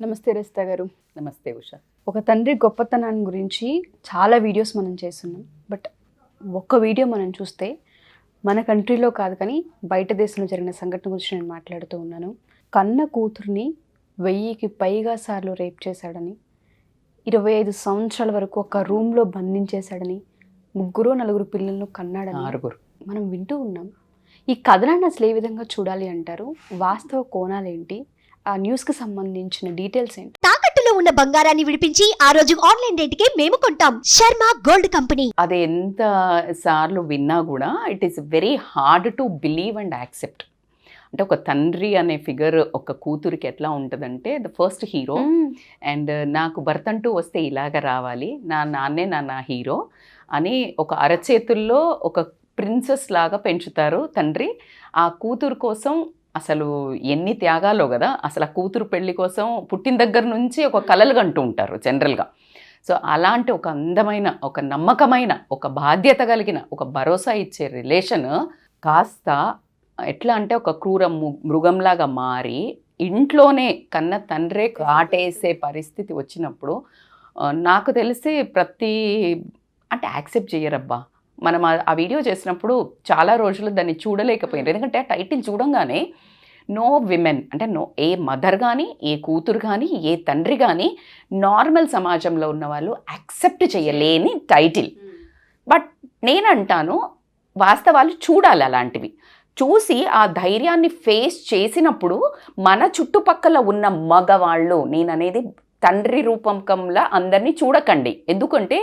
నమస్తే రజిత గారు. నమస్తే ఉషా. ఒక తండ్రి గొప్పతనాన్ని గురించి చాలా వీడియోస్ మనం చేస్తున్నాం. బట్ ఒక్క వీడియో మనం చూస్తే మన కంట్రీలో కాదు కానీ బయట దేశంలో జరిగిన సంఘటన గురించి నేను మాట్లాడుతూ ఉన్నాను. కన్న కూతుర్ని 1000కి పైగా సార్లు రేప్ చేశాడని, 25 సంవత్సరాల వరకు ఒక రూమ్లో బంధించేశాడని, 3-4 పిల్లలను కన్నాడని 6 మనం వింటూ ఉన్నాం. ఈ కథనాన్ని అసలు ఏ విధంగా చూడాలి అంటారు? వాస్తవ కోణాలేంటి? ఆ న్యూస్కి సంబంధించిన డీటెయిల్స్ ఏంటి? తాకట్టులో ఉన్న బంగారాన్ని విడిపించి ఆ రోజు ఆన్లైన్ రేటుకే మేము కొంటాం. Sharma gold company. అది ఎంత సార్లు విన్నా కూడా it is very hard to believe and accept. అంటే ఒక తండ్రి అనే ఫిగర్ ఒక కూతురికి ఎట్లా ఉంటుందంటే ద ఫస్ట్ హీరో అండ్ నాకు భర్త అంటూ వస్తే ఇలాగ రావాలి, నా నాన్నే నా హీరో అని ఒక అరచేతుల్లో ఒక ప్రిన్సెస్ లాగా పెంచుతారు తండ్రి. ఆ కూతురు కోసం అసలు ఎన్ని త్యాగాలో కదా, అసలు ఆ కూతురు పెళ్లి కోసం పుట్టిన దగ్గర నుంచి ఒక కలలు కంటూ ఉంటారు జనరల్గా. సో అలాంటి ఒక అందమైన, ఒక నమ్మకమైన, ఒక బాధ్యత కలిగిన, ఒక భరోసా ఇచ్చే రిలేషన్ కాస్త ఎట్లా అంటే ఒక క్రూర మృగంలాగా మారి ఇంట్లోనే కన్న తండ్రే కాటేసే పరిస్థితి వచ్చినప్పుడు నాకు తెలిసి అంటే యాక్సెప్ట్ చేయరబ్బా. మనం ఆ వీడియో చేసినప్పుడు చాలా రోజులు దాన్ని చూడలేకపోయారు. ఎందుకంటే ఆ టైటిల్ చూడంగానే నో విమెన్ అంటే ఏ మదర్ కానీ, ఏ కూతురు కానీ, ఏ తండ్రి కానీ నార్మల్ సమాజంలో ఉన్న వాళ్ళు యాక్సెప్ట్ చేయలేని టైటిల్. బట్ నేనంటాను వాస్తవాలు చూడాలి. అలాంటివి చూసి ఆ ధైర్యాన్ని ఫేస్ చేసినప్పుడు మన చుట్టుపక్కల ఉన్న మగవాళ్ళు, నేననేది తండ్రి రూపకంలా అందరినీ చూడకండి. ఎందుకంటే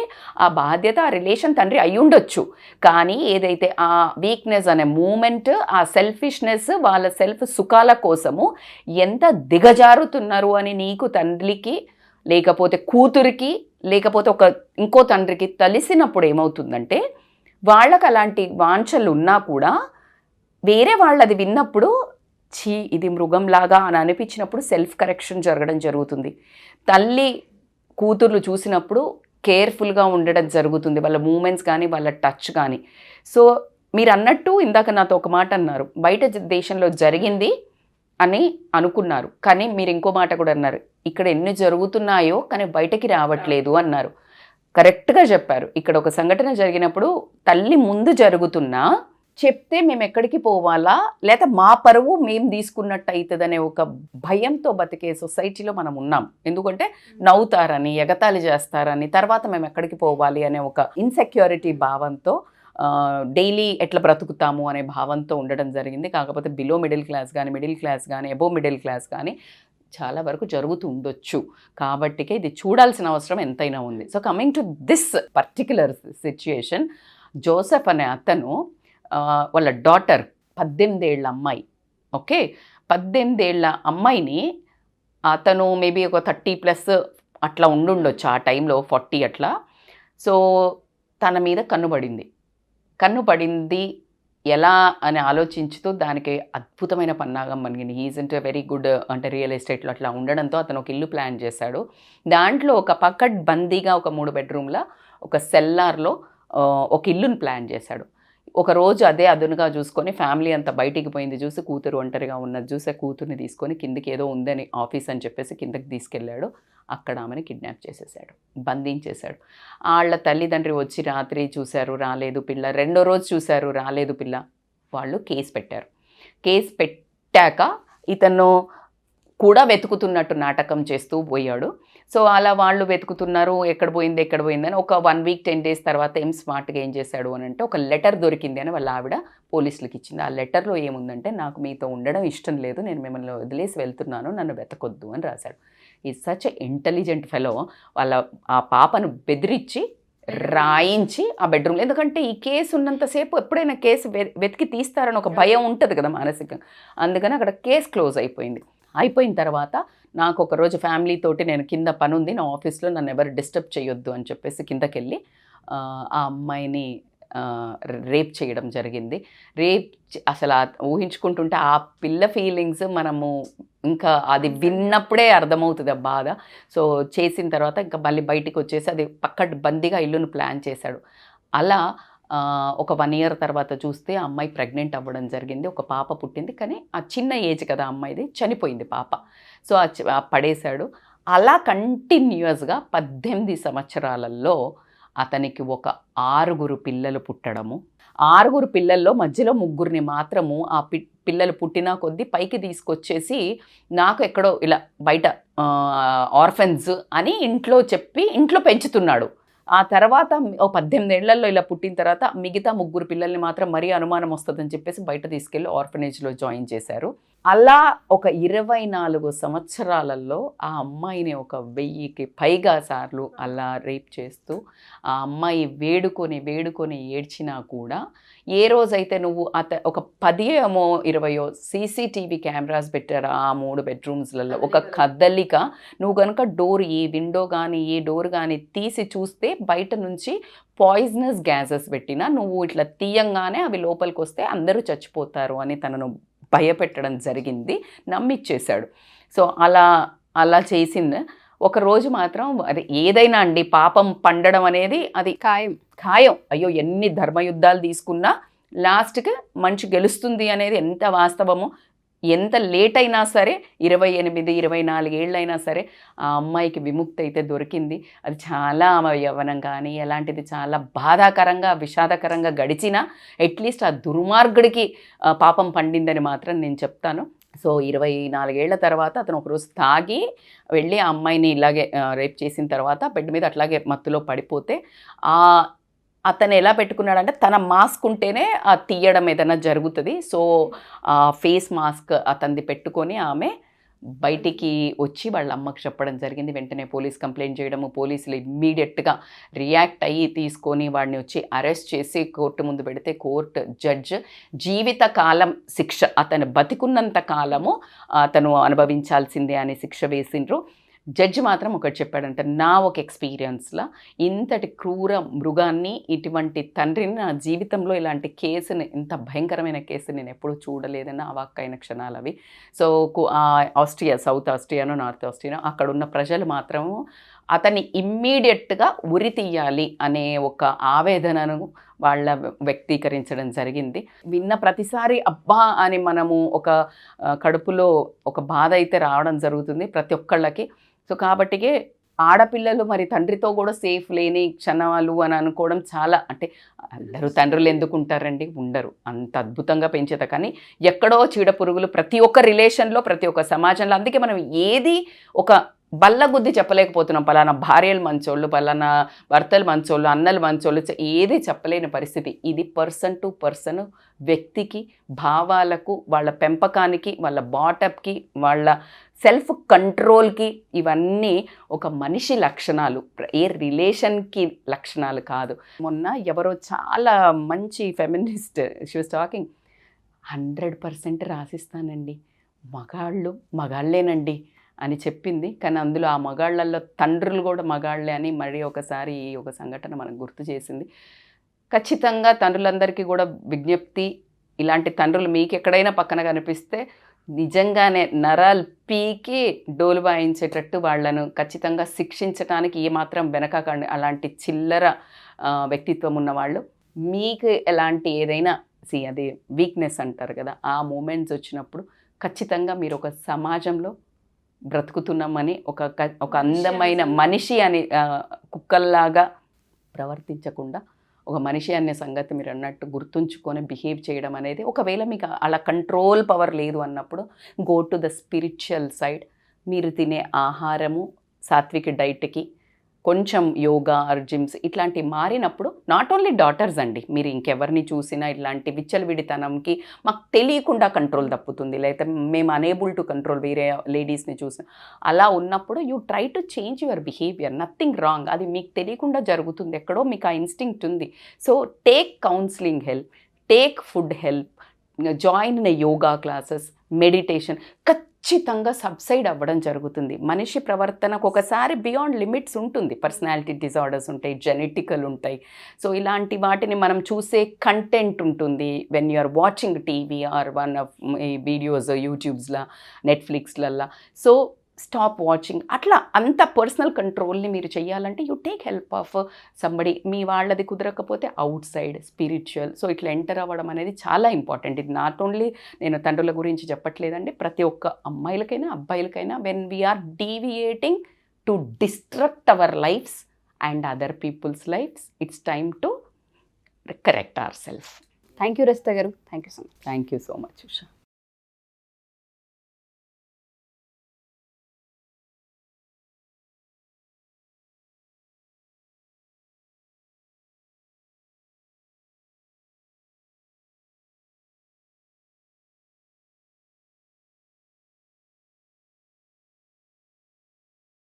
ఆ బాధ్యత, ఆ రిలేషన్ తండ్రి అయి ఉండొచ్చు. కానీ ఏదైతే ఆ వీక్నెస్ అనే మూమెంట్, ఆ సెల్ఫిష్నెస్, వాళ్ళ సెల్ఫ్ సుఖాల కోసము ఎంత దిగజారుతున్నారు అని నీకు తండ్రికి, లేకపోతే కూతురికి, లేకపోతే ఇంకో తండ్రికి తెలిసినప్పుడు ఏమవుతుందంటే వాళ్ళకి అలాంటి వాంఛలు ఉన్నా కూడా వేరే వాళ్ళు అది విన్నప్పుడు ఇది మృగంలాగా అని అనిపించినప్పుడు సెల్ఫ్ కరెక్షన్ జరగడం జరుగుతుంది. తల్లి కూతుర్లు చూసినప్పుడు కేర్ఫుల్గా ఉండడం జరుగుతుంది, వాళ్ళ మూమెంట్స్ కానీ, వాళ్ళ టచ్ కానీ. సో మీరు అన్నట్టు ఇందాక నాతో ఒక మాట అన్నారు, బయట దేశంలో జరిగింది అని అనుకున్నారు, కానీ మీరు ఇంకో మాట కూడా అన్నారు, ఇక్కడ ఎన్ని జరుగుతున్నాయో కానీ బయటకి రావట్లేదు అన్నారు. కరెక్ట్గా చెప్పారు. ఇక్కడ ఒక సంఘటన జరిగినప్పుడు తల్లి ముందు జరుగుతున్నా చెప్తే మేము ఎక్కడికి పోవాలా, లేదా మా పరువు మేము తీసుకున్నట్టు అవుతుందనే ఒక భయంతో బతికే సొసైటీలో మనం ఉన్నాం. ఎందుకంటే నవ్వుతారని, ఎగతాళి చేస్తారని, తర్వాత మేము ఎక్కడికి పోవాలి అనే ఒక ఇన్సెక్యూరిటీ భావంతో డైలీ ఎట్లా బ్రతుకుతాము అనే భావంతో ఉండడం జరిగింది. కాకపోతే బిలో మిడిల్ క్లాస్ కానీ, మిడిల్ క్లాస్ కానీ, అబోవ్ మిడిల్ క్లాస్ కానీ చాలా వరకు జరుగుతూ ఉండొచ్చు. కాబట్టికే ఇది చూడాల్సిన అవసరం ఎంతైనా ఉంది. So coming to this particular situation, Joseph అనే అతను వాళ్ళ డాటర్ 18 ఏళ్ల అమ్మాయి, ఓకే, 18 ఏళ్ల అమ్మాయిని అతను మేబీ ఒక 30+ అట్లా ఉండుండొచ్చు ఆ టైంలో, 40 అట్లా. సో తన మీద కన్ను పడింది ఎలా అని ఆలోచించుతూ దానికి అద్భుతమైన పన్నాగం మనకి హీజ్ ఇంటూ వెరీ గుడ్ అంటే రియల్ ఎస్టేట్లో అట్లా ఉండడంతో అతను ఒక ఇల్లు ప్లాన్ చేశాడు. దాంట్లో ఒక పక్కడ్ బందీగా ఒక 3 బెడ్రూమ్ల ఒక సెల్లార్లో ఒక ఇల్లుని ప్లాన్ చేశాడు. ఒకరోజు అదే అదునుగా చూసుకొని ఫ్యామిలీ అంతా బయటికి పోయింది చూసి, కూతురు ఒంటరిగా ఉన్నది చూసి కూతుర్ని తీసుకొని కిందకి ఏదో ఉందని ఆఫీస్ అని చెప్పేసి కిందకి తీసుకెళ్ళాడు. అక్కడ ఆమెను కిడ్నాప్ చేసేసాడు, బంధించేశాడు. వాళ్ళ తల్లిదండ్రి వచ్చి రాత్రి చూశారు, రాలేదు పిల్ల. రెండో రోజు చూశారు, రాలేదు పిల్ల. వాళ్ళు కేసు పెట్టారు. కేసు పెట్టాక ఇతను కూడా వెతుకుతున్నట్టు నాటకం చేస్తూ పోయాడు. సో అలా వాళ్ళు వెతుకుతున్నారు, ఎక్కడ పోయిందని ఒక 1 వీక్ 10 డేస్ తర్వాత ఏం స్మార్ట్గా ఏం చేశాడు అని అంటే ఒక లెటర్ దొరికింది అని వాళ్ళ ఆవిడ పోలీసులకు ఇచ్చింది. ఆ లెటర్లో ఏముందంటే, నాకు మీతో ఉండడం ఇష్టం లేదు, నేను మిమ్మల్ని వదిలేసి వెళ్తున్నాను, నన్ను వెతకొద్దు అని రాశాడు. ఈ సచ్ ఇంటెలిజెంట్ ఫెలో ఆ పాపను బెదిరించి రాయించి ఆ బెడ్రూమ్లో, ఎందుకంటే ఈ కేసు ఉన్నంతసేపు ఎప్పుడైనా కేసు వెతికి తీస్తారని ఒక భయం ఉంటుంది కదా మానసికంగా, అందుకని అక్కడ కేసు క్లోజ్ అయిపోయిన తర్వాత నాకు ఒకరోజు ఫ్యామిలీ తోటి నేను కింద పని ఉంది నా ఆఫీస్లో, నన్ను ఎవరు డిస్టర్బ్ చేయొద్దు అని చెప్పేసి కిందకి వెళ్ళి ఆ అమ్మాయిని రేప్ చేయడం జరిగింది. అసలు ఊహించుకుంటుంటే ఆ పిల్ల ఫీలింగ్స్ మనము ఇంకా అది విన్నప్పుడే అర్థమవుతుంది ఆ బాధ. సో చేసిన తర్వాత ఇంకా మళ్ళీ బయటికి వచ్చేసి అది పక్కన బందీగా ఇల్లును ప్లాన్ చేశాడు. అలా ఒక 1 year తర్వాత చూస్తే ఆ అమ్మాయి ప్రెగ్నెంట్ అవ్వడం జరిగింది. ఒక పాప పుట్టింది. కానీ ఆ చిన్న ఏజ్ కదా అమ్మాయిది, చనిపోయింది పాప. సో పడేశాడు. అలా కంటిన్యూయస్గా 18 సంవత్సరాలలో అతనికి ఒక 6 పిల్లలు పుట్టడము. 6 పిల్లల్లో మధ్యలో 3 మాత్రము ఆ పిల్లలు పుట్టినా కొద్దీ పైకి తీసుకొచ్చేసి నాకు ఎక్కడో ఇలా బయట ఆర్ఫెన్స్ అని ఇంట్లో చెప్పి ఇంట్లో పెంచుతున్నాడు. ఆ తర్వాత 18 ఏళ్లలో ఇలా పుట్టిన తర్వాత మిగతా 3 పిల్లల్ని మాత్రం మరీ అనుమానం వస్తుందని చెప్పేసి బయట తీసుకెళ్ళి ఆర్ఫనేజ్లో జాయిన్ చేశారు. అలా ఒక 24 సంవత్సరాలలో ఆ అమ్మాయిని ఒక 1000కి పైగా సార్లు అలా రేప్ చేస్తూ ఆ అమ్మాయి వేడుకొని ఏడ్చినా కూడా ఏ రోజైతే నువ్వు ఒక 10-20 CCTV కెమెరాస్ పెట్టారు ఆ 3 బెడ్రూమ్స్లలో, ఒక కదలిక నువ్వు కనుక డోర్ ఏ విండో కానీ ఏ డోర్ కానీ తీసి చూస్తే బయట నుంచి పాయిజనస్ గ్యాసెస్ పెట్టినా నువ్వు ఇట్లా తీయంగానే అవి లోపలికి వస్తే అందరూ చచ్చిపోతారు అని తనను భయపెట్టడం జరిగింది. నమ్మిచ్చేశాడు. సో అలా చేసింది. ఒకరోజు మాత్రం అది ఏదైనా అండి, పాపం పండడం అనేది అది ఖాయం. అయ్యో ఎన్ని ధర్మయుద్ధాలు తీసుకున్నా లాస్ట్కి మంచి గెలుస్తుంది అనేది ఎంత వాస్తవమో. ఎంత లేట్ అయినా సరే 28-24 ఏళ్ళైనా సరే ఆ అమ్మాయికి విముక్తి అయితే దొరికింది. అది చాలా యవ్వనం కానీ ఎలాంటిది చాలా బాధాకరంగా విషాదకరంగా గడిచినా అట్లీస్ట్ ఆ దుర్మార్గుడికి పాపం పండిందని మాత్రం నేను చెప్తాను. సో 24 ఏళ్ల తర్వాత అతను ఒకరోజు తాగి వెళ్ళి ఆ అమ్మాయిని ఇలాగే రేప్ చేసిన తర్వాత బెడ్ మీద అట్లాగే మత్తులో పడిపోతే అతను ఎలా పెట్టుకున్నాడంటే తన మాస్క్ ఉంటేనే తీయడం ఏదైనా జరుగుతుంది. సో ఫేస్ మాస్క్ అతనిది పెట్టుకొని ఆమె బయటికి వచ్చి వాళ్ళ అమ్మకి చెప్పడం జరిగింది. వెంటనే పోలీస్ కంప్లైంట్ చేయడము, పోలీసులు ఇమ్మీడియట్గా రియాక్ట్ అయ్యి తీసుకొని వాడిని వచ్చి అరెస్ట్ చేసి కోర్టు ముందు పెడితే కోర్టు జడ్జ్ జీవితకాలం శిక్ష, అతను బతికున్నంత కాలము అతను అనుభవించాల్సిందే అని శిక్ష వేసిండ్రు. జడ్జి మాత్రం ఒకటి చెప్పాడంటే, నా ఒక ఎక్స్పీరియన్స్లో ఇంతటి క్రూర మృగాన్ని, ఇటువంటి తండ్రిని నా జీవితంలో ఇలాంటి కేసుని, ఇంత భయంకరమైన కేసు నేను ఎప్పుడూ చూడలేదని అవాక్కైన క్షణాలు అవి. సో ఆస్ట్రియా, సౌత్ ఆస్ట్రియానో నార్త్ ఆస్ట్రియానో అక్కడ ఉన్న ప్రజలు మాత్రము అతన్ని ఇమ్మీడియట్గా ఉరి తీయాలి అనే ఒక ఆవేదనను వాళ్ళ వ్యక్తీకరించడం జరిగింది. విన్న ప్రతిసారి అబ్బా అని మనము ఒక కడుపులో ఒక బాధ అయితే రావడం జరుగుతుంది ప్రతి ఒక్కళ్ళకి. సో కాబట్టికే ఆడపిల్లలు మరి తండ్రితో కూడా సేఫ్ లేని క్షణాలు అని అనుకోవడం చాలా, అంటే అందరూ తండ్రులు ఎందుకు ఉంటారండి, ఉండరు, అంత అద్భుతంగా పెంచేత. కానీ ఎక్కడో చీడ పురుగులు ప్రతి ఒక్క రిలేషన్లో, ప్రతి ఒక్క సమాజంలో. అందుకే మనం ఏది ఒక బల్లగుద్ది చెప్పలేకపోతున్నాం. పలానా భార్యలు మంచోళ్ళు, పలానా భర్తలు మంచోళ్ళు, అన్నలు మంచోళ్ళు, ఏది చెప్పలేని పరిస్థితి. ఇది పర్సన్ టు పర్సన్, వ్యక్తికి, భావాలకు, వాళ్ళ పెంపకానికి, వాళ్ళ బాటప్కి, వాళ్ళ సెల్ఫ్ కంట్రోల్కి, ఇవన్నీ ఒక మనిషి లక్షణాలు, ఏ రిలేషన్కి లక్షణాలు కాదు. మొన్న ఎవరో చాలా మంచి ఫెమినిస్ట్ షీ వాస్ టాకింగ్, 100% రాసిస్తానండి, మగాళ్ళేనండి అని చెప్పింది. కానీ అందులో ఆ మగాళ్ళల్లో తండ్రులు కూడా మగాళ్ళే అని మరీ ఒకసారి ఒక సంఘటన మనకు గుర్తు చేసింది. ఖచ్చితంగా తండ్రులందరికీ కూడా విజ్ఞప్తి, ఇలాంటి తండ్రులు మీకు ఎక్కడైనా పక్కన కనిపిస్తే నిజంగానే నరాలు పీకి డోలు వాయించేటట్టు వాళ్ళను ఖచ్చితంగా శిక్షించడానికి ఏమాత్రం వెనకకండి. అలాంటి చిల్లర వ్యక్తిత్వం ఉన్నవాళ్ళు మీకు ఎలాంటి ఏదైనా అది వీక్నెస్ అంటారు కదా, ఆ మూమెంట్స్ వచ్చినప్పుడు ఖచ్చితంగా మీరు ఒక సమాజంలో బ్రతుకుతున్నామని, ఒక అందమైన మనిషి అని కుక్కల్లాగా ప్రవర్తించకుండా ఒక మనిషి అనే సంగతి మీరు అన్నట్టు గుర్తుంచుకొని బిహేవ్ చేయడం అనేది, ఒకవేళ మీకు అలా కంట్రోల్ పవర్ లేదు అన్నప్పుడు go to the spiritual side. మీరు తినే ఆహారము, సాత్విక డైట్కి కొంచెం యోగా ఆర్ జిమ్స్ ఇట్లాంటివి మారినప్పుడు, నాట్ ఓన్లీ డాటర్స్ అండి, మీరు ఇంకెవరిని చూసినా ఇట్లాంటి విచ్చలవిడితనంకి మాకు తెలియకుండా కంట్రోల్ తప్పుతుంది, లేకపోతే మేము అనేబుల్ టు కంట్రోల్ వేరే లేడీస్ని చూసిన, అలా ఉన్నప్పుడు you try to change your behaviour. Nothing wrong, అది మీకు తెలియకుండా జరుగుతుంది, ఎక్కడో మీకు ఆ ఇన్స్టింక్ట్ ఉంది. So take counselling help, take food help, join in yoga classes, meditation. ఖచ్చితంగా సబ్సైడ్ అవ్వడం జరుగుతుంది. మనిషి ప్రవర్తనకు ఒకసారి బియాండ్ లిమిట్స్ ఉంటుంది. పర్సనాలిటీ డిజార్డర్స్ ఉంటాయి, జెనెటికల్ ఉంటాయి. సో ఇలాంటి వాటిని మనం చూసే కంటెంట్ ఉంటుంది. When you are watching TV or one of videos యూట్యూబ్స్లో, నెట్ఫ్లిక్స్లల్లో. So stop watching. అట్లా అంత పర్సనల్ కంట్రోల్ని మీరు చేయాలంటే you take help of somebody. మీ వాళ్ళది కుదరకపోతే అవుట్ సైడ్ స్పిరిచువల్. సో ఇట్లా ఎంటర్ అవ్వడం అనేది చాలా ఇంపార్టెంట్. ఇది నాట్ ఓన్లీ నేను తండ్రుల గురించి చెప్పట్లేదండి, ప్రతి ఒక్క అమ్మాయిలకైనా అబ్బాయిలకైనా when we're deviating to destruct our lives and other peoples lives, it's time to correct our self. Thank you Rajitha garu, thank you so much. Thank you so much Usha.